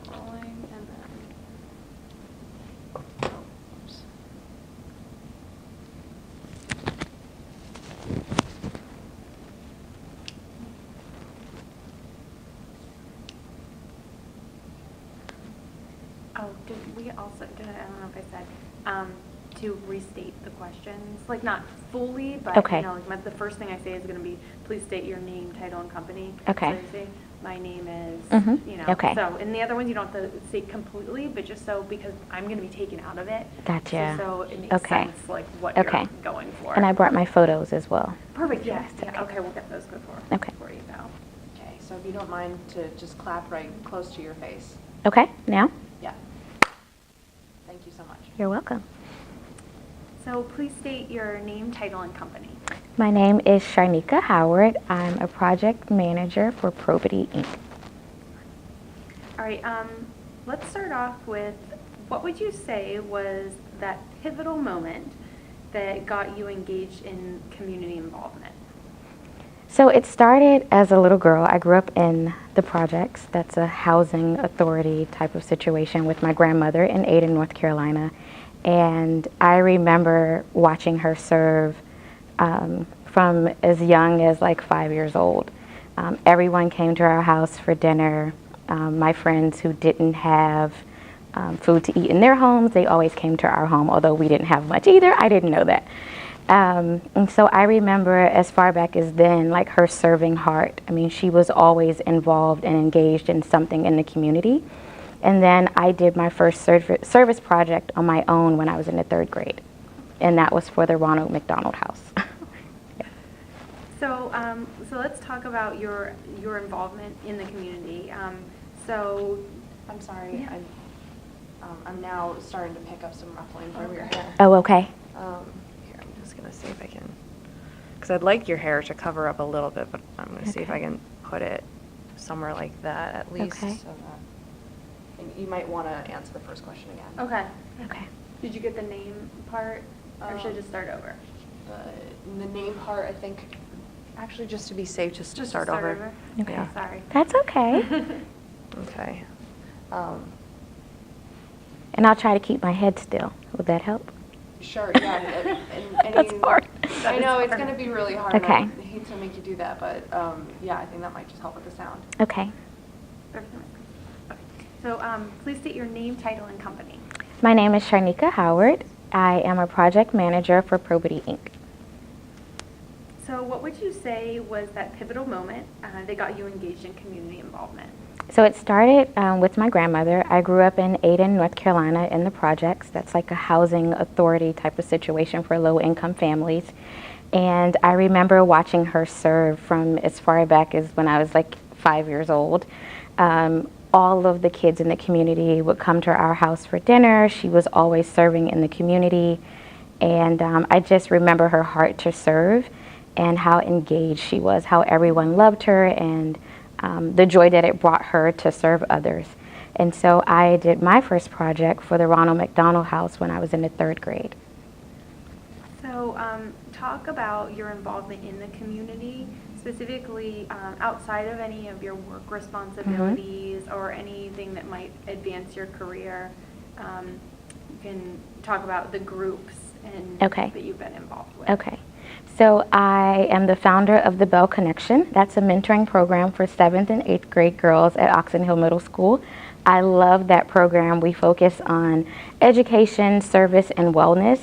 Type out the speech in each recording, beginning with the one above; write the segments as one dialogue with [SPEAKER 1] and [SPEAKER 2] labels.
[SPEAKER 1] that rolling, and then, oh, oops. Oh, I don't know if I said, to restate the questions, like not fully, but,
[SPEAKER 2] Okay.
[SPEAKER 1] you know, like the first thing I say is going to be, please state your name, title, and company.
[SPEAKER 2] Okay.
[SPEAKER 1] So you say, my name is,
[SPEAKER 2] Mhm.
[SPEAKER 1] you know.
[SPEAKER 2] Okay.
[SPEAKER 1] So, in the other ones, you don't have to say completely, but just so, because I'm going to be taken out of it.
[SPEAKER 2] Gotcha.
[SPEAKER 1] So it makes
[SPEAKER 2] Okay.
[SPEAKER 1] sense, like, what
[SPEAKER 2] Okay.
[SPEAKER 1] you're going for.
[SPEAKER 2] And I brought my photos as well.
[SPEAKER 1] Perfect, yeah.
[SPEAKER 2] Okay.
[SPEAKER 1] Yeah, okay, we'll get those before
[SPEAKER 2] Okay.
[SPEAKER 1] you go.
[SPEAKER 3] Okay, so if you don't mind to just clap right close to your face.
[SPEAKER 2] Okay, now?
[SPEAKER 3] Yeah. Thank you so much.
[SPEAKER 2] You're welcome.
[SPEAKER 1] So please state your name, title, and company.
[SPEAKER 2] My name is Sharnikya Howard. I'm a project manager for Probity Inc.
[SPEAKER 1] All right, let's start off with, what would you say was that pivotal moment that got you engaged in community involvement?
[SPEAKER 2] So it started as a little girl. I grew up in the projects. That's a housing authority type of situation with my grandmother in Ada, North Carolina. And I remember watching her serve from as young as like 5 years old. Everyone came to our house for dinner. My friends who didn't have food to eat in their homes, they always came to our home, although we didn't have much either. I didn't know that. And so I remember as far back as then, like her serving heart. I mean, she was always involved and engaged in something in the community. And then I did my first service project on my own when I was in the 3rd grade. And that was for the Ronald McDonald House.
[SPEAKER 1] So, so let's talk about your involvement in the community. So,
[SPEAKER 3] I'm sorry,
[SPEAKER 1] Yeah.
[SPEAKER 3] I'm now starting to pick up some ruffling from your hair.
[SPEAKER 2] Oh, okay.
[SPEAKER 3] Here, I'm just gonna see if I can, because I'd like your hair to cover up a little bit, but I'm gonna see if I
[SPEAKER 2] Okay.
[SPEAKER 3] can put it somewhere like that at least.
[SPEAKER 2] Okay.
[SPEAKER 3] So that, and you might want to answer the first question again.
[SPEAKER 1] okay.
[SPEAKER 2] Okay.
[SPEAKER 1] Did you get the name part, or should I just start over?
[SPEAKER 3] The name part, I think, actually, just to be safe, just to
[SPEAKER 1] Just
[SPEAKER 3] start over.
[SPEAKER 2] Okay.
[SPEAKER 3] Yeah.
[SPEAKER 1] Sorry.
[SPEAKER 2] That's okay.
[SPEAKER 3] Okay.
[SPEAKER 2] And I'll try to keep my head still. Would that help?
[SPEAKER 3] Sure, yeah. And
[SPEAKER 2] That's hard.
[SPEAKER 3] I know, it's going to be really hard.
[SPEAKER 2] Okay.
[SPEAKER 3] I hate to make you do that, but yeah, I think that might just help with the sound.
[SPEAKER 2] Okay.
[SPEAKER 1] So, please state your name, title, and company.
[SPEAKER 2] My name is Sharnikya Howard. I am a project manager for Probity Inc.
[SPEAKER 1] So, what would you say was that pivotal moment that got you engaged in community involvement?
[SPEAKER 2] So it started with my grandmother. I grew up in Ada, North Carolina in the projects. That's like a housing authority type of situation for low-income families. And I remember watching her serve from as far back as when I was like 5 years old. All of the kids in the community would come to our house for dinner. She was always serving in the community. And I just remember her heart to serve and how engaged she was, how everyone loved her, and the joy that it brought her to serve others. And so I did my first project for the Ronald McDonald House when I was in the 3rd grade.
[SPEAKER 1] So, talk about your involvement in the community, specifically outside of any of your work responsibilities or anything that might advance your career. You can talk about the groups and
[SPEAKER 2] Okay.
[SPEAKER 1] that you've been involved with.
[SPEAKER 2] Okay. So I am the founder of the Bell Connection. That's a mentoring program for 7th and 8th grade girls at Oxon Hill Middle School. I love that program. We focus on education, service, and wellness.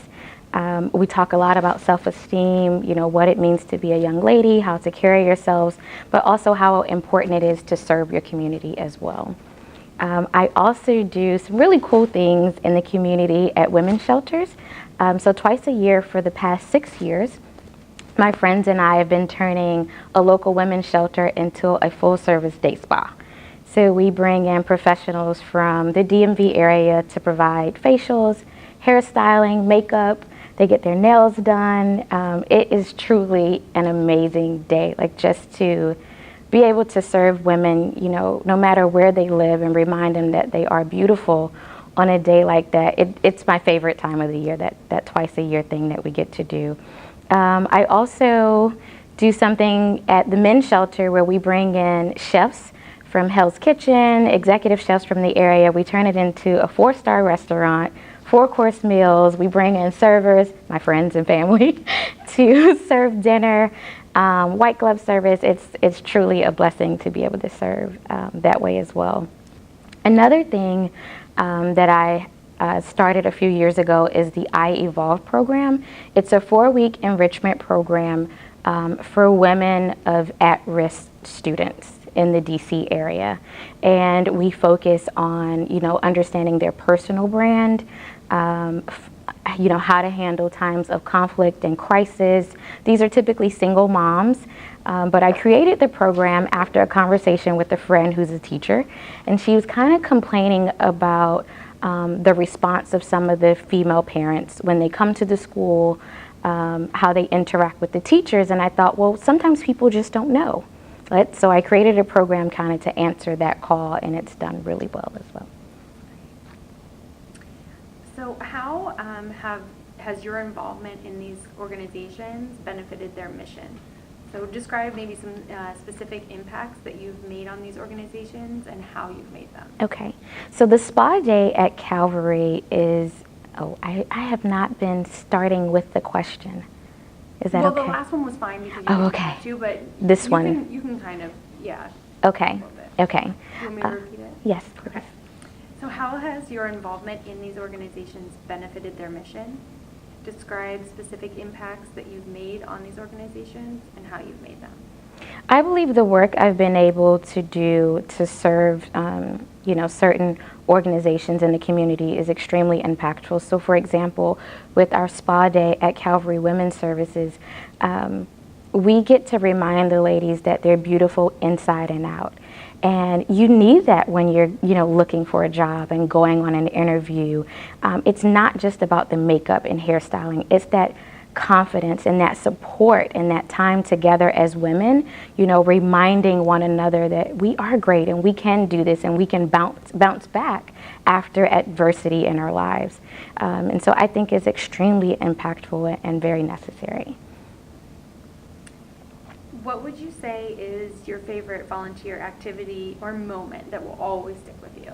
[SPEAKER 2] We talk a lot about self-esteem, you know, what it means to be a young lady, how to carry yourselves, but also how important it is to serve your community as well. I also do some really cool things in the community at women's shelters. So twice a year for the past 6 years, my friends and I have been turning a local women's shelter into a full-service day spa. So we bring in professionals from the DMV area to provide facials, hairstyling, makeup. They get their nails done. It is truly an amazing day, like just to be able to serve women, you know, no matter where they live, and remind them that they are beautiful on a day like that. It's my favorite time of the year, that twice a year thing that we get to do. I also do something at the men's shelter where we bring in chefs from Hell's Kitchen, executive chefs from the area. We turn it into a 4-star restaurant, 4-course meals. We bring in servers, my friends and family, to serve dinner, white glove service. It's truly a blessing to be able to serve that way as well. Another thing that I started a few years ago is the I Evolve program. It's a 4-week enrichment program for women of at-risk students in the DC area. And we focus on, understanding their personal brand, how to handle times of conflict and crisis. These are typically single moms, but I created the program after a conversation with a friend who's a teacher, and she was kind of complaining about the response of some of the female parents when they come to the school, how they interact with the teachers, and I thought, well, sometimes people just don't know. So I created a program kind of to answer that call, and it's done really well as well.
[SPEAKER 1] So how has your involvement in these organizations benefited their mission? So describe maybe some specific impacts that you've made on these organizations and how you've made them.
[SPEAKER 2] Okay, so the spa day at Calvary is, I have not been starting with the question. Is that okay?
[SPEAKER 1] Well, the last one was fine because you
[SPEAKER 2] Oh,
[SPEAKER 1] didn't
[SPEAKER 2] okay.
[SPEAKER 1] have to, but
[SPEAKER 2] This one.
[SPEAKER 1] you can kind of, yeah.
[SPEAKER 2] Okay,
[SPEAKER 1] a little bit.
[SPEAKER 2] okay.
[SPEAKER 1] You want me to repeat it?
[SPEAKER 2] Yes, please.
[SPEAKER 1] Okay. So how has your involvement in these organizations benefited their mission? Describe specific impacts that you've made on these organizations and how you've made them.
[SPEAKER 2] I believe the work I've been able to do to serve, certain organizations in the community is extremely impactful. So, for example, with our spa day at Calvary Women's Services, we get to remind the ladies that they're beautiful inside and out. And you need that when you're, looking for a job and going on an interview. It's not just about the makeup and hairstyling. It's that confidence and that support and that time together as women, reminding one another that we are great and we can do this and we can bounce back after adversity in our lives. And so I think it's extremely impactful and very necessary.
[SPEAKER 1] What would you say is your favorite volunteer activity or moment that will always stick with you?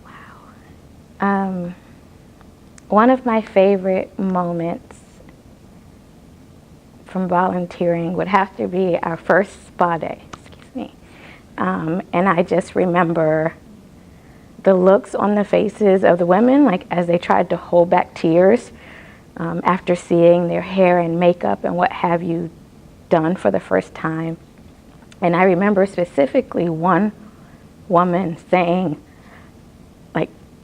[SPEAKER 2] Wow. One of my favorite moments from volunteering would have to be our first spa day, and I just remember the looks on the faces of the women, like as they tried to hold back tears after seeing their hair and makeup and what have you done for the first time. And I remember specifically one woman saying,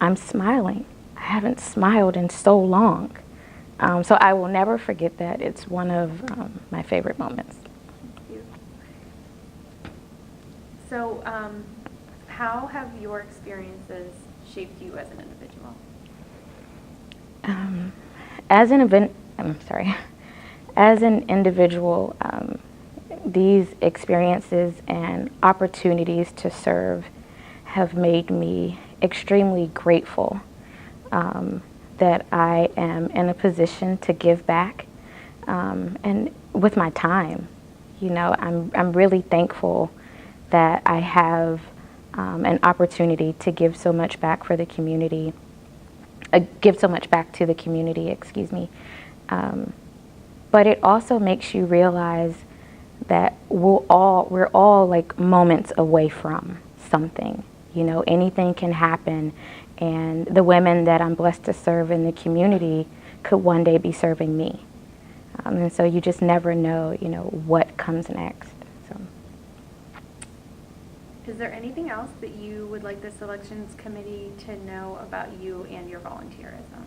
[SPEAKER 2] I'm smiling. I haven't smiled in so long. So I will never forget that. It's one of my favorite moments.
[SPEAKER 1] Thank you. So how have your experiences shaped you as an individual?
[SPEAKER 2] As an individual, these experiences and opportunities to serve have made me extremely grateful that I am in a position to give back, and with my time. I'm really thankful that I have an opportunity to give so much back for the community. Give so much back to the community, but it also makes you realize that we're all like moments away from something. Anything can happen, and the women that I'm blessed to serve in the community could one day be serving me. And so you just never know, what comes next. So.
[SPEAKER 1] Is there anything else that you would like the selections committee to know about you and your volunteerism?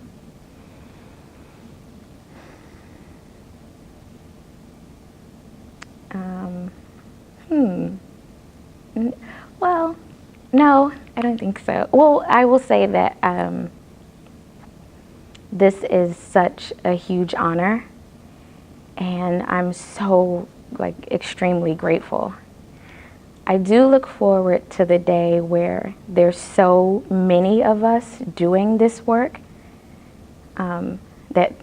[SPEAKER 2] Well, no, I don't think so. Well, I will say that this is such a huge honor, and I'm so extremely grateful. I do look forward to the day where there's so many of us doing this work that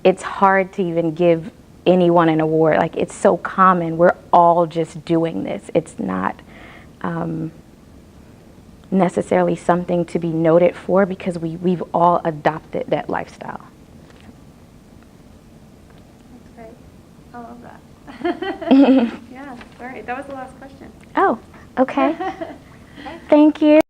[SPEAKER 2] it's hard to even give anyone an award. Like, it's so common. We're all just doing this. It's not necessarily something to be noted for, because we've all adopted that lifestyle.
[SPEAKER 1] That's great. I love that. Yeah, all right. That was the last question.
[SPEAKER 2] Oh, okay. Thank you.